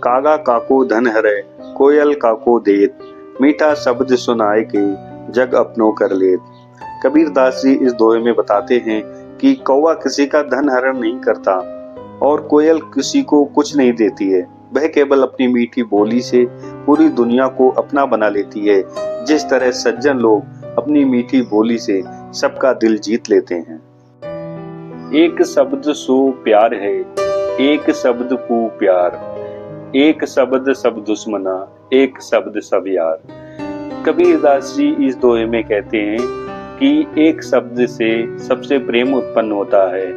कागा काको धन हरै, कोयल काको देत, मीठा शब्द सुनाए के जग अपनों कर लेत। कबीर दास जी इस दोहे में बताते हैं कि कौवा किसी का धन हरण नहीं करता और कोयल किसी को कुछ नहीं देती है। वह केवल अपनी मीठी बोली से पूरी दुनिया को अपना बना लेती है। जिस तरह सज्जन लोग अपनी मीठी बोली से सबका दिल जीत लेते हैं। एक शब्द सो प्यार है, एक शब्द पू प्यार, एक शब्द सब दुश्मना, एक शब्द सब यार। कबीर दास जी इस दोहे में कहते हैं कि एक शब्द से सबसे प्रेम उत्पन्न होता है,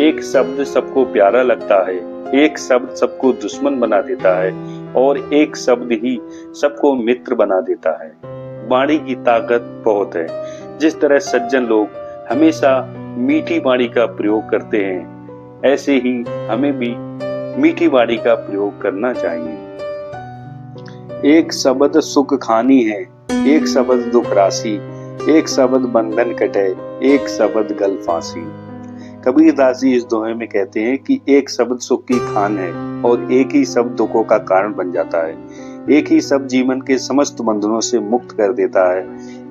एक शब्द सबको प्यारा लगता है, एक शब्द सबको दुश्मन बना देता है और एक शब्द ही सबको मित्र बना देता है। वाणी की ताकत बहुत है। जिस तरह सज्जन लोग हमेशा मीठी वाणी का प्रयोग करते हैं, ऐसे ही हमें भी मीठी वाणी का प्रयोग करना चाहिए। एक शब्द सुख खानी है, एक शब्द दुख राशि, एक शब्द बंधन कटे, एक शब्द गल फांसी। कबीर दास जी इस दोहे में कहते हैं कि एक शब्द सुख की खान है और एक ही शब्द दुखों का कारण बन जाता है। एक ही शब्द जीवन के समस्त बंधनों से मुक्त कर देता है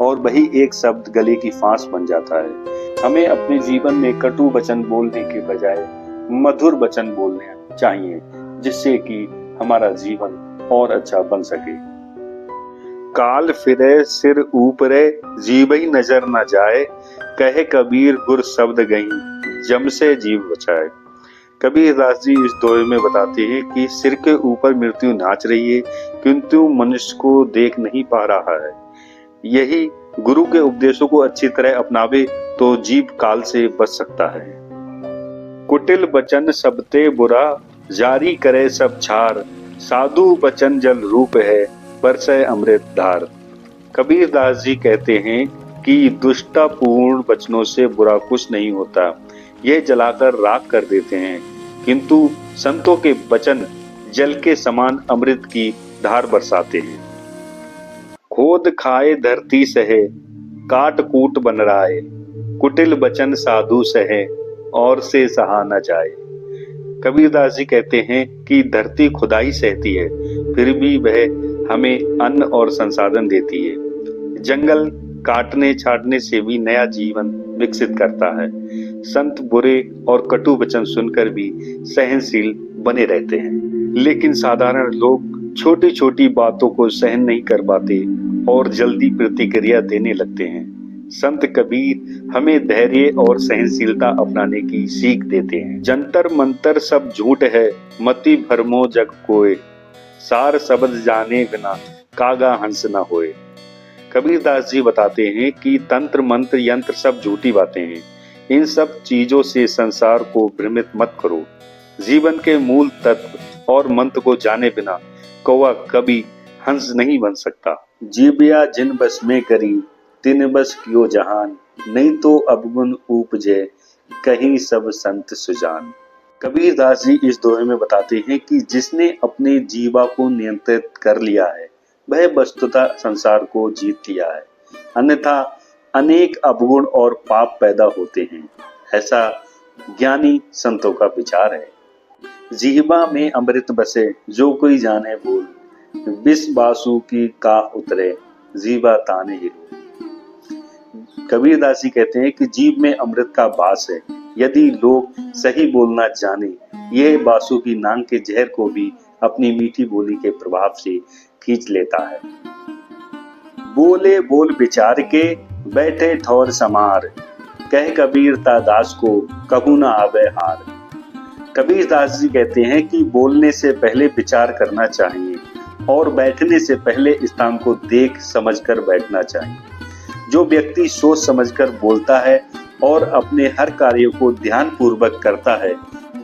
और वही एक शब्द गले की फांस बन जाता है। हमें अपने जीवन में कटु वचन बोलने के बजाय मधुर वचन बोलने चाहिए, जिससे कि हमारा जीवन और अच्छा बन सके। काल फिरे सिर ऊपरे, जीवई नजर न जाए, कहे कबीर गुर शब्द गई, जम से जीव बचाए। कबीर दास जी इस दोहे में बताते हैं कि सिर के ऊपर मृत्यु नाच रही है, किंतु मनुष्य को देख नहीं पा रहा है। यही गुरु के उपदेशों को अच्छी तरह अपनावे तो जीव काल से बच सकता है। कुटिल बचन सबते बुरा, जारी करे सब छार, साधु बचन जल रूप है, बरसे अमृत धार। कबीर दास जी कहते हैं कि दुष्टपूर्ण वचनों से बुरा कुछ नहीं होता, यह जलाकर राख कर देते हैं, किंतु संतों के वचन जल के समान अमृत की धार बरसाते हैं। खोद खाए धरती सहे, काट कूट बन राए, कुटिल बचन साधु सहे, और से सहा न जाए। कबीर दास जी कहते हैं कि धरती खुदाई सहती है, फिर भी वह हमें अन्न और संसाधन देती है। जंगल काटने छाटने से भी नया जीवन विकसित करता है। संत बुरे और कटु वचन सुनकर भी सहनशील बने रहते हैं, लेकिन साधारण लोग छोटी छोटी बातों को सहन नहीं कर पाते और जल्दी प्रतिक्रिया देने लगते हैं। संत कबीर हमें धैर्य और सहनशीलता अपनाने की सीख देते हैं। जंतर मंतर सब झूठ है, मति भरमो जग कोय, सार शब्द जाने बिना कागा हंस न होए। कबीर दास जी बताते हैं कि तंत्र मंत्र यंत्र सब झूठी बातें हैं। इन सब चीजों से संसार को भ्रमित मत करो। जीवन के मूल तत्व और मंत्र को जाने बिना कौवा कभी हंस नहीं बन सकता। जीबिया जिन बस में करी, तिन बस कियो जहान, नहीं तो अवगुण उपजे, कहीं सब संत सुजान। कबीर दास जी इस दोहे में बताते हैं कि जिसने अपने जीवा को नियंत्रित कर लिया है, वह वस्तुतः संसार को जीत लिया है, अन्यथा अनेक अवगुण और पाप पैदा होते हैं। ऐसा ज्ञानी संतों का विचार है। जीवा में अमृत बसे, जो कोई जाने बोल, विष बासु की का उतरे, जीवा ताने ही रो। कबीर दास जी कहते हैं कि जीव में अमृत का वास है। यदि लोग सही बोलना जाने, यह बासु की नांग के जहर को भी अपनी मीठी बोली के प्रभाव से खींच लेता है। बोले बोल विचार के, बैठे ठौर समार, कह कबीर ता दास को, कहू न आवे हार। कबीर दास जी कहते हैं कि बोलने से पहले विचार करना चाहिए और बैठने से पहले स्थान को देख समझकर बैठना चाहिए। जो व्यक्ति सोच समझकर बोलता है और अपने हर कार्य को ध्यान पूर्वक करता है,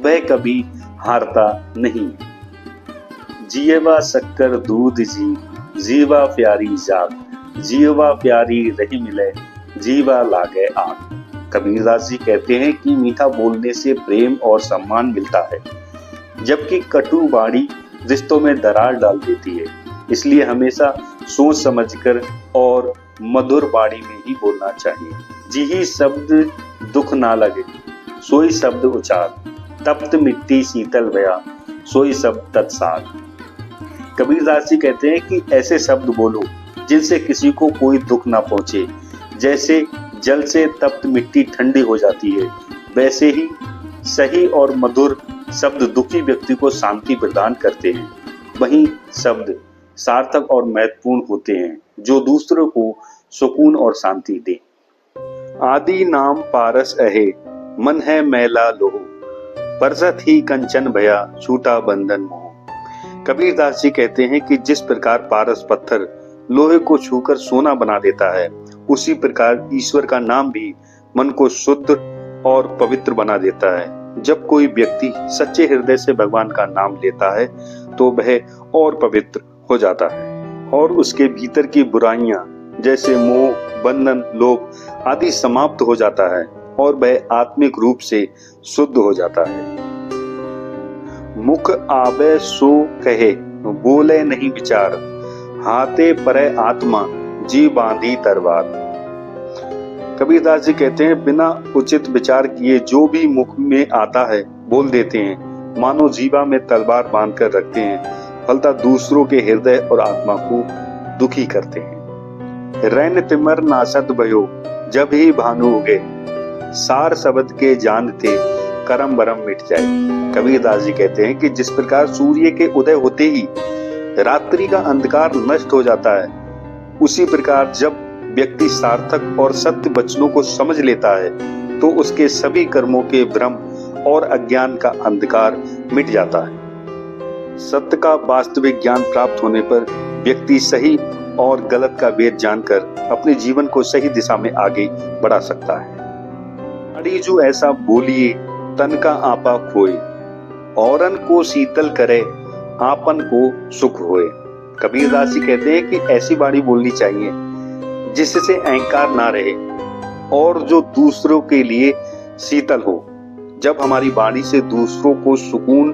वह कभी हारता नहीं। जीवा शक्कर दूध जी, जीवा प्यारी जाग, जीवा प्यारी रही मिले, जीवा लागे आग। कबीर दास जी कहते हैं कि मीठा बोलने से प्रेम और सम्मान मिलता है, जबकि कटु वाणी रिश्तों में दरार डाल देती है। इसलिए हमेशा सोच समझकर और मधुर वाणी में ही बोलना चाहिए। जिही शब्द दुख ना लगे, सोई शब्द उचार, तप्त मिट्टी शीतल भया, सोई शब्द तत्सार। कबीरदास जी कहते हैं कि ऐसे शब्द बोलो जिनसे किसी को कोई दुख ना पहुंचे। जैसे जल से तप्त मिट्टी ठंडी हो जाती है, वैसे ही सही और मधुर शब्द दुखी व्यक्ति को शांति प्रदान करते हैं। वहीं शब्द सार्थक और महत्वपूर्ण होते हैं जो दूसरों को सुकून और शांति दे। आदि नाम पारस अहे, मन है मैला लोह, परसत ही कंचन भया, छूटा बंधन मोह। कबीरदास जी कहते हैं कि जिस प्रकार पारस पत्थर लोहे को छूकर सोना बना देता है, उसी प्रकार ईश्वर का नाम भी मन को शुद्ध और पवित्र बना देता है। जब कोई व्यक्ति सच्चे हृदय से भगवान का नाम लेता है तो वह और पवित्र हो जाता है और उसके भीतर की बुराइयां जैसे मोह, बंधन, लोभ आदि समाप्त हो जाता है और वह आत्मिक रूप से शुद्ध हो जाता है। मुख आवे सो कहे, बोले नहीं विचार, हाथे परे आत्मा, जी बांधी तलवार। कबीरदास जी कहते हैं बिना उचित विचार किए जो भी मुख में आता है बोल देते हैं, मानो जीवा में तलवार बांध कर रखते हैं, फलता दूसरों के हृदय और आत्मा को दुखी करते हैं। रैन तिमर नासत भयो, जब ही भानु उगे, सार शब्द के जानते, करम बरम मिट जाए। कबीरदास जी कहते हैं कि जिस प्रकार सूर्य के उदय होते ही रात्रि का अंधकार नष्ट हो जाता है, उसी प्रकार जब व्यक्ति सार्थक और सत्य वचनों को समझ लेता है तो उसके सभी कर्मों के भ्रम और अज्ञान का अंधकार मिट जाता है। सत्य का वास्तविक ज्ञान प्राप्त होने पर व्यक्ति सही और गलत का भेद जानकर अपने जीवन को सही दिशा में आगे बढ़ा सकता है। अड़ी जो ऐसा बोलिए, तन का आपा खोए, औरन को शीतल करे, आपन को सुख होए। कबीरदास जी कहते हैं कि ऐसी वाणी बोलनी चाहिए जिससे अहंकार ना रहे और जो दूसरों के लिए शीतल हो। जब हमारी वाणी से दूसरों को सुकून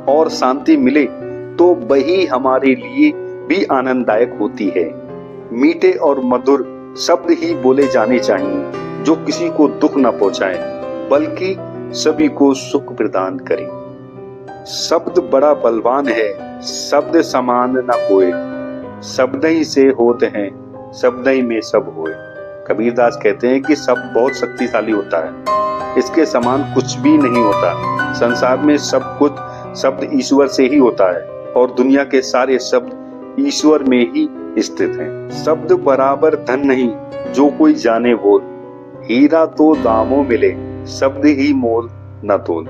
और शांति मिले तो वही हमारे लिए भी आनंददायक होती है। मीठे और मधुर शब्द ही बोले जाने चाहिए जो किसी को दुख न पहुंचाए बल्कि सभी को सुख प्रदान करे। शब्द बड़ा बलवान है, शब्द समान न कोई, शब्द ही से होते हैं, शब्द ही में सब होए। कबीरदास कहते हैं कि शब्द बहुत शक्तिशाली होता है, इसके समान कुछ भी नहीं होता। संसार में सब कुछ शब्द ईश्वर से ही होता है और दुनिया के सारे शब्द ईश्वर में ही स्थित हैं। शब्द बराबर धन नहीं, जो कोई जाने बोल, हीरा तो दामों मिले, शब्द ही मोल न तोल।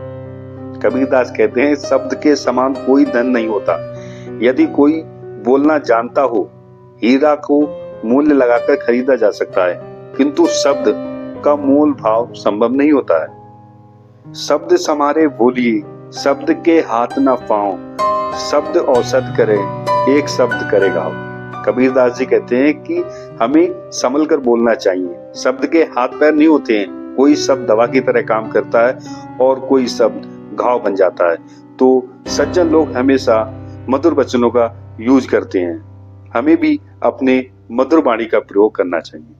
कबीरदास कहते हैं शब्द के समान कोई धन नहीं होता। यदि कोई बोलना जानता हो, हीरा को मूल्य लगाकर खरीदा जा सकता है, किंतु शब्द का मोल भाव संभव नहीं होता है। शब्द समारे बोलिए, शब्द के हाथ न पाओ, शब्द औसत करे, एक शब्द करे गाओ। कबीरदास जी कहते हैं कि हमें संभल कर बोलना चाहिए। शब्द के हाथ पैर नहीं होते हैं, कोई शब्द दवा की तरह काम करता है और कोई शब्द घाव बन जाता है। तो सज्जन लोग हमेशा मधुर वचनों का यूज करते हैं, हमें भी अपने मधुर वाणी का प्रयोग करना चाहिए।